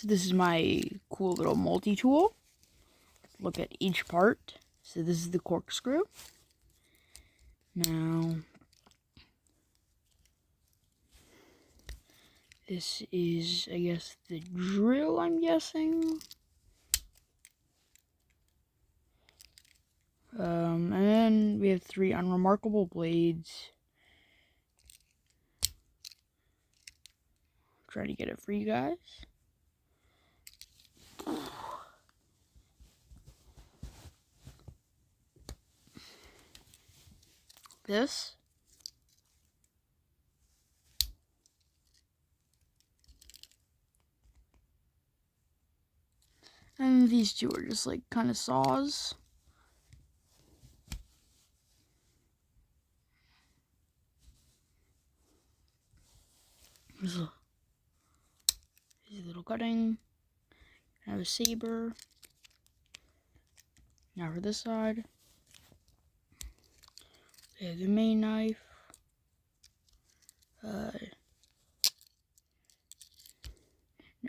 So this is my cool little multi-tool. Look at each part. So this is the corkscrew. Now, this is, I guess, the drill, I'm guessing. And then we have 3 unremarkable blades. Try to get it for you guys. This. And these 2 are just like kind of saws. There's a little cutting. I have a saber. Now for this side. We have the main knife.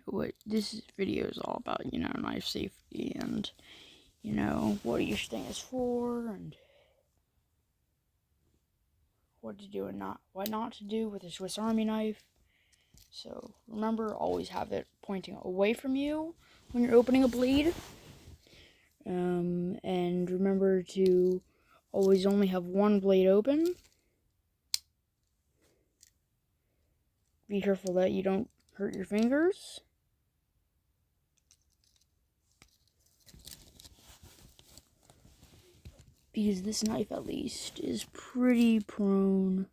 What this video is all about, knife safety and, what each thing is for and what to do and what not to do with a Swiss Army knife. So remember, always have it pointing away from you when you're opening a blade. And remember to always only have one blade open. Be careful that you don't hurt your fingers. Because this knife, at least, is pretty prone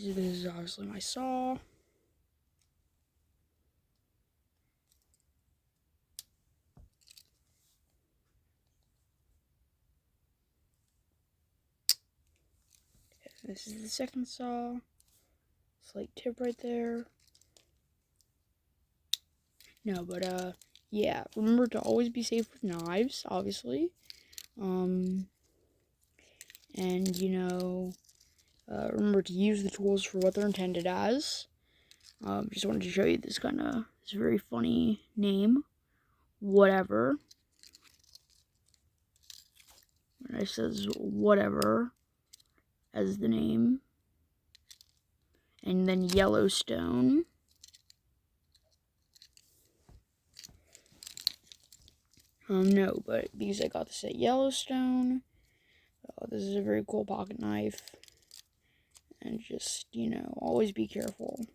this is obviously my saw. This is the second saw. Slight tip right there. No, but yeah, remember to always be safe with knives, obviously. And remember to use the tools for what they're intended as. Just wanted to show you this very funny name, whatever. And it says whatever as the name. And then Yellowstone. No, but because I got this at Yellowstone, this is a very cool pocket knife. And just, always be careful.